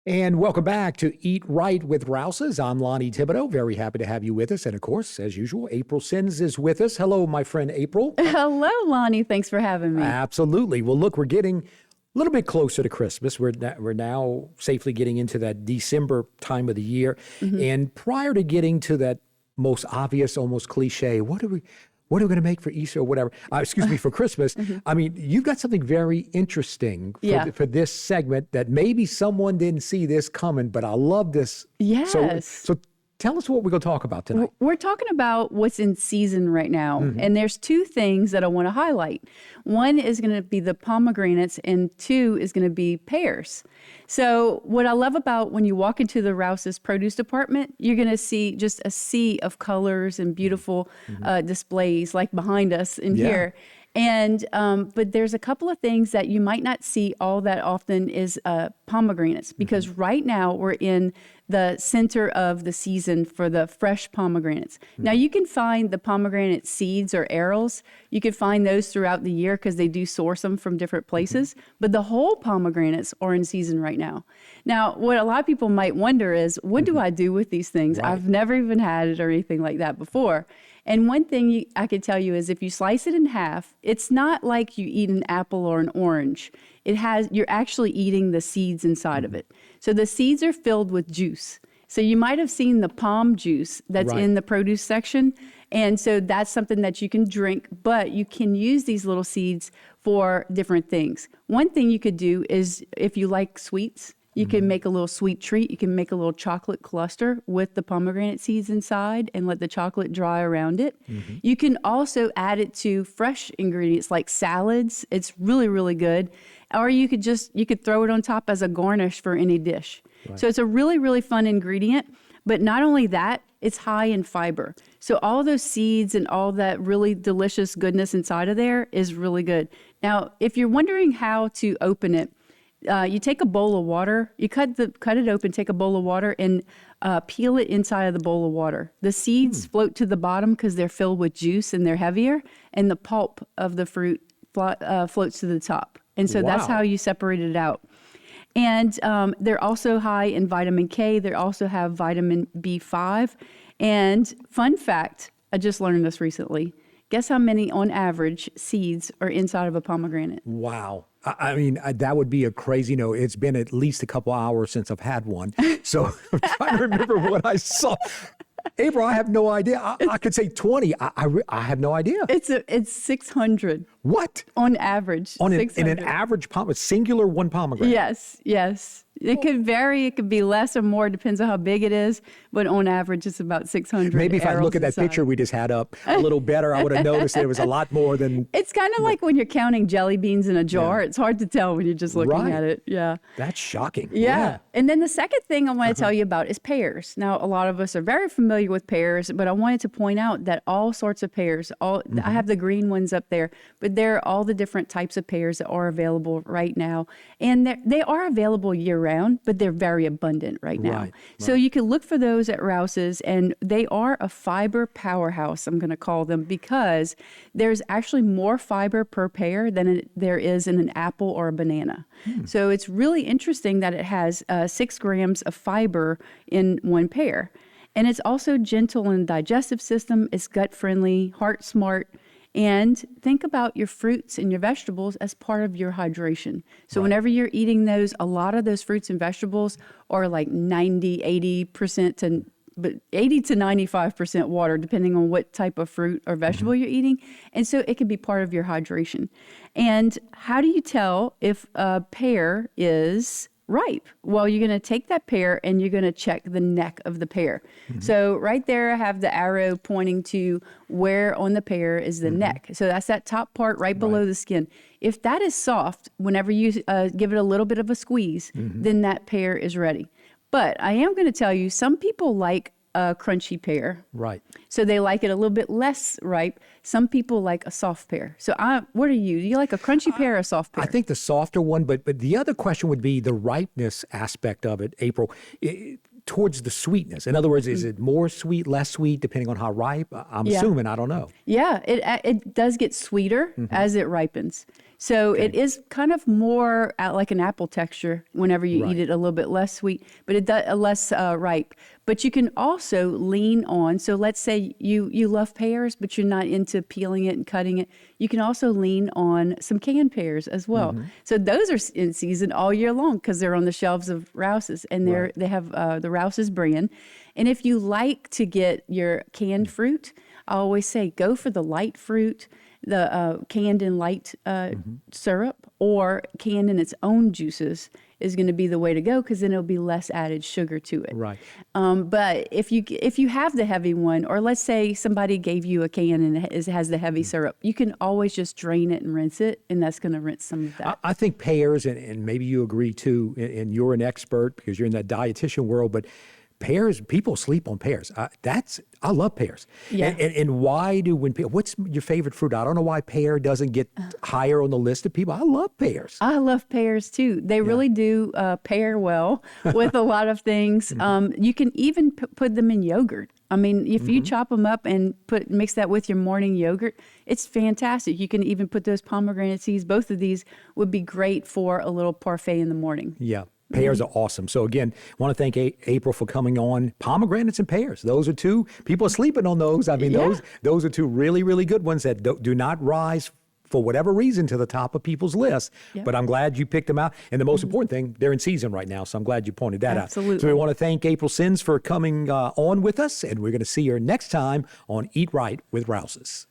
And welcome back to Eat Right with Rouses. I'm Lonnie Thibodeau. Very happy to have you with us. And of course, as usual, April Sins is with us. Hello, my friend April. Hello, Lonnie. Thanks for having me. Absolutely. Well, look, we're getting a little bit closer to Christmas. We're now safely getting into that December time of the year. Mm-hmm. And prior to getting to that most obvious, almost cliche, what are we going to make for Easter or whatever? For Christmas. Mm-hmm. I mean, you've got something very interesting for this segment that maybe someone didn't see this coming, but I love this. Yes. So tell us what we're going to talk about tonight. We're talking about what's in season right now. Mm-hmm. And there's two things that I want to highlight. One is going to be the pomegranates, and two is going to be pears. So what I love about when you walk into the Rouses produce department, you're going to see just a sea of colors and beautiful displays like behind us in here. And but there's a couple of things that you might not see all that often is pomegranates, because right now we're in the center of the season for the fresh pomegranates. Now you can find the pomegranate seeds or arils. You can find those throughout the year because they do source them from different places. But the whole pomegranates are in season right now. Now, what a lot of people might wonder is, what do I do with these things? Right. I've never even had it or anything like that before. And one thing I could tell you is if you slice it in half, it's not like you eat an apple or an orange. You're actually eating the seeds inside of it. So the seeds are filled with juice. So you might have seen the palm juice that's in the produce section. And so that's something that you can drink, but you can use these little seeds for different things. One thing you could do is, if you like sweets, you can make a little sweet treat. You can make a little chocolate cluster with the pomegranate seeds inside and let the chocolate dry around it. Mm-hmm. You can also add it to fresh ingredients like salads. It's really, really good. Or you could throw it on top as a garnish for any dish. Right. So it's a really, really fun ingredient. But not only that, it's high in fiber. So all those seeds and all that really delicious goodness inside of there is really good. Now, if you're wondering how to open it, you take a bowl of water, you cut it open, take a bowl of water, and peel it inside of the bowl of water. The seeds float to the bottom because they're filled with juice and they're heavier, and the pulp of the fruit floats to the top. And so that's how you separate it out. And they're also high in vitamin K. They also have vitamin B5. And fun fact, I just learned this recently. Guess how many, on average, seeds are inside of a pomegranate? Wow. I mean, that would be a crazy It's been at least a couple hours since I've had one. So I'm trying to remember what I saw. April, I have no idea. I could say 20. I have no idea. It's 600. What? On average. In an average singular one pomegranate? Yes. It could vary. It could be less or more. Depends on how big it is. But on average, it's about 600. Maybe if I look at that picture we just had up a little better, I would have noticed there was a lot more than... It's kind of like when you're counting jelly beans in a jar. Yeah. It's hard to tell when you're just looking at it. Yeah. That's shocking. Yeah. And then the second thing I want to tell you about is pears. Now, a lot of us are very familiar with pears, but I wanted to point out that all sorts of pears, I have the green ones up there, but there are all the different types of pears that are available right now. And they are available year-round, but they're very abundant right now. Right. So you can look for those at Rouses, and they are a fiber powerhouse, I'm going to call them, because there's actually more fiber per pear than there is in an apple or a banana. So it's really interesting that it has 6 grams of fiber in one pear. And it's also gentle in the digestive system. It's gut-friendly, heart-smart. And think about your fruits and your vegetables as part of your hydration. So whenever you're eating those, a lot of those fruits and vegetables are like 80% to 95% water, depending on what type of fruit or vegetable you're eating. And so it can be part of your hydration. And how do you tell if a pear is ripe? Well, you're going to take that pear and you're going to check the neck of the pear. So right there, I have the arrow pointing to where on the pear is the neck. So that's that top part right below the skin. If that is soft, whenever you give it a little bit of a squeeze, then that pear is ready. But I am going to tell you, some people like a crunchy pear. Right. So they like it a little bit less ripe. Some people like a soft pear. So what are you? Do you like a crunchy pear or a soft pear? I think the softer one, but the other question would be the ripeness aspect of it, April. towards the sweetness. In other words, is it more sweet, less sweet, depending on how ripe? I'm Yeah. assuming, I don't know. Yeah, it does get sweeter as it ripens. So it is kind of more like an apple texture whenever you eat it, a little bit less sweet, but it does less ripe. But you can also lean on. So let's say you love pears, but you're not into peeling it and cutting it. You can also lean on some canned pears as well. So those are in season all year long because they're on the shelves of Rouses, and they have the Rouses brand. And if you like to get your canned fruit, I always say go for the light fruit, the canned and light syrup, or canned in its own juices is going to be the way to go because then it'll be less added sugar to it. Right. But if you have the heavy one, or let's say somebody gave you a can and it has the heavy syrup, you can always just drain it and rinse it, and that's going to rinse some of that. I think pears, and maybe you agree too, and you're an expert because you're in that dietitian world, but pears, people sleep on pears. I love pears. Yeah. And why what's your favorite fruit? I don't know why pear doesn't get higher on the list of people. I love pears. I love pears too. They really do pair well with a lot of things. You can even put them in yogurt. I mean, if you chop them up and mix that with your morning yogurt, it's fantastic. You can even put those pomegranate seeds. Both of these would be great for a little parfait in the morning. Yeah. Pears are awesome. So again, I want to thank April for coming on. Pomegranates and pears. Those are two. People are sleeping on those. I mean, those are two really, really good ones that do not rise for whatever reason to the top of people's lists. Yep. But I'm glad you picked them out. And the most important thing, they're in season right now. So I'm glad you pointed that Absolutely. out. So we want to thank April Sins for coming on with us. And we're going to see her next time on Eat Right with Rouses.